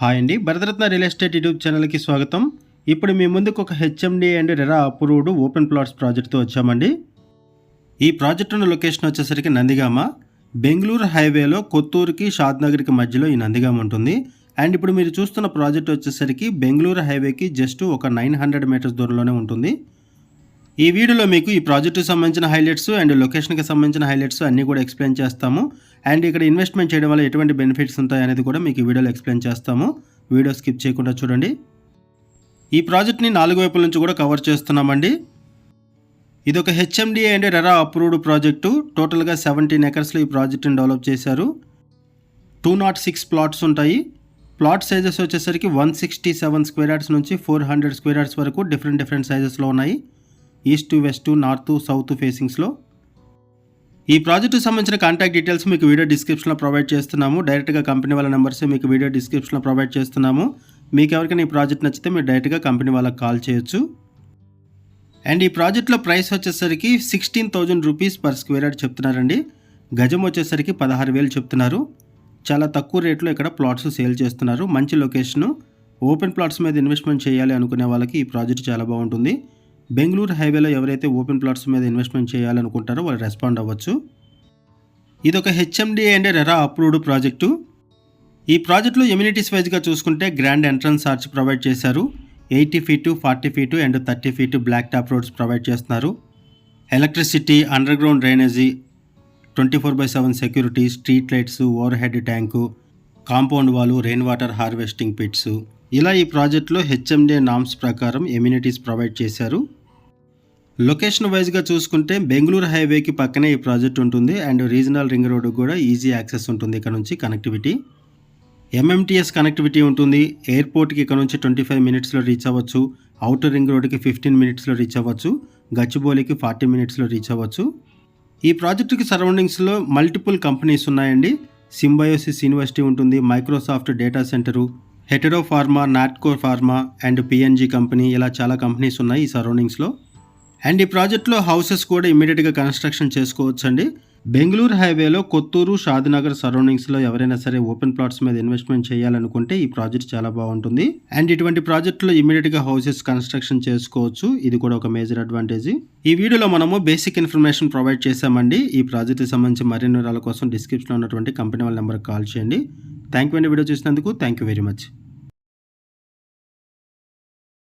Hi అండి, Bharat Ratna real estate YouTube ఛానల్కి స్వాగతం. ఇప్పుడు మీ ముందుకు ఒక HMD and RERA approved open plots ప్రాజెక్ట్తో వచ్చామండి. ఈ ప్రాజెక్ట్ ఉన్న లొకేషన్ వచ్చేసరికి నందిగామ, బెంగళూరు హైవేలో కొత్తూరుకి షాద్నగర్కి మధ్యలో ఈ నందిగామ ఉంటుంది. అండ్ ఇప్పుడు మీరు చూస్తున్న ప్రాజెక్ట్ వచ్చేసరికి బెంగళూరు హైవేకి జస్ట్ ఒక 900 మీటర్స్ దూరంలోనే ఉంటుంది. ఈ వీడియోలో మీకు ఈ ప్రాజెక్టుకి సంబంధించిన హైలైట్స్ అండ్ లొకేషన్కి సంబంధించిన హైలైట్స్ అన్నీ కూడా ఎక్స్ప్లెయిన్ చేస్తాము. అండ్ ఇక్కడ ఇన్వెస్ట్మెంట్ చేయడం వల్ల ఎటువంటి బెనిఫిట్స్ ఉంటాయి అనేది కూడా మీకు ఈ వీడియోలో ఎక్స్ప్లెయిన్ చేస్తాము. వీడియో స్కిప్ చేయకుండా చూడండి. ఈ ప్రాజెక్ట్ని 4 వైపుల నుంచి కూడా కవర్ చేస్తున్నామండి. ఇది ఒక HMD and RERA approved project. టోటల్గా 17 ఎకర్స్లో ఈ ప్రాజెక్ట్ని డెవలప్ చేశారు. 206 ప్లాట్స్ ఉంటాయి. ప్లాట్ సైజెస్ వచ్చేసరికి 167 స్క్వేర్ యార్డ్స్ నుంచి 400 స్క్వేర్ యార్డ్స్ వరకు డిఫరెంట్ సైజెస్లో ఉన్నాయి. ఈస్ట్, వెస్ట్, నార్త్, సౌత్ ఫేసింగ్స్లో. ఈ ప్రాజెక్టుకు సంబంధించిన కాంటాక్ట్ డీటెయిల్స్ మీకు వీడియో డిస్క్రిప్షన్లో ప్రొవైడ్ చేస్తున్నాము. డైరెక్ట్గా కంపెనీ వాళ్ళ నెంబర్స్ మీకు వీడియో డిస్క్రిప్షన్లో ప్రొవైడ్ చేస్తున్నాము. మీకు ఎవరికైనా ఈ ప్రాజెక్ట్ నచ్చితే మీరు డైరెక్ట్గా కంపెనీ వాళ్ళకి కాల్ చేయొచ్చు. అండ్ ఈ ప్రాజెక్ట్లో ప్రైస్ వచ్చేసరికి 16,000 రూపీస్ పర్ స్క్వేర్ యార్డ్ చెప్తున్నారండి. గజం వచ్చేసరికి 16,000 చెప్తున్నారు. చాలా తక్కువ రేట్లో ఇక్కడ ప్లాట్స్ సేల్ చేస్తున్నారు. మంచి లొకేషను. ఓపెన్ ప్లాట్స్ మీద ఇన్వెస్ట్మెంట్ చేయాలి అనుకునే వాళ్ళకి ఈ ప్రాజెక్ట్ చాలా బాగుంటుంది. బెంగళూరు హైవేలో ఎవరైతే ఓపెన్ ప్లాట్స్ మీద ఇన్వెస్ట్మెంట్ చేయాలనుకుంటారో వాళ్ళు రెస్పాండ్ అవ్వచ్చు. ఇది ఒక HMD and RERA approved project. ఈ ప్రాజెక్టులో ఎమ్యూనిటీస్ వైజ్గా చూసుకుంటే గ్రాండ్ ఎంట్రన్స్ ఆర్చ్ ప్రొవైడ్ చేశారు. 80 feet, 40 feet and 30 feet black top roads provide చేస్తున్నారు. Electricity, underground drainage, 24/7 security, street lights, overhead tank, compound wall, rain water harvesting pits, ఇలా ఈ ప్రాజెక్టులో HMD norms ప్రకారం amenities provide చేశారు. Location వైజ్గా చూసుకుంటే బెంగళూరు హైవేకి పక్కనే ఈ ప్రాజెక్ట్ ఉంటుంది. అండ్ రీజనల్ రింగ్ రోడ్డు కూడా ఈజీ యాక్సెస్ ఉంటుంది. ఇక్కడ నుంచి కనెక్టివిటీ, ఎంఎంటీఎస్ కనెక్టివిటీ ఉంటుంది. ఎయిర్పోర్ట్కి ఇక్కడ నుంచి 25 మినిట్స్లో రీచ్ అవ్వచ్చు. అవుటర్ రింగ్ రోడ్డుకి 15 మినిట్స్లో రీచ్ అవ్వచ్చు. గచ్చిబౌలికి 40 మినిట్స్లో రీచ్ అవ్వచ్చు. ఈ ప్రాజెక్టుకి సరౌండింగ్స్లో మల్టిపుల్ కంపెనీస్ ఉన్నాయండి. సింబయోసిస్ యూనివర్సిటీ ఉంటుంది, Microsoft data centre, hetero pharma, Natco pharma and PNG company, ఇలా చాలా కంపెనీస్ ఉన్నాయి ఈ సరౌండింగ్స్లో. అండ్ ఈ ప్రాజెక్ట్లో హౌసెస్ కూడా ఇమీడియట్గా కన్స్ట్రక్షన్ చేసుకోవచ్చు అండి. బెంగళూరు హైవేలో కొత్తూరు, షాద్నగర్ సరౌండింగ్స్లో ఎవరైనా సరే ఓపెన్ ప్లాట్స్ మీద ఇన్వెస్ట్మెంట్ చేయాలనుకుంటే ఈ ప్రాజెక్ట్ చాలా బాగుంటుంది. అండ్ ఇటువంటి ప్రాజెక్టులో ఇమీడియట్గా హౌసెస్ కన్స్ట్రక్షన్ చేసుకోవచ్చు. ఇది కూడా ఒక మేజర్ అడ్వాంటేజ్. ఈ వీడియోలో మనము బేసిక్ ఇన్ఫర్మేషన్ ప్రొవైడ్ చేశామండి. ఈ ప్రాజెక్ట్కి సంబంధించి మరిన్ని వివరాల కోసం డిస్క్రిప్షన్లో ఉన్నటువంటి కంపెనీ వాళ్ళ నెంబర్కి కాల్ చేయండి. థ్యాంక్ యూ అండి వీడియో చూసినందుకు. Thank you very much.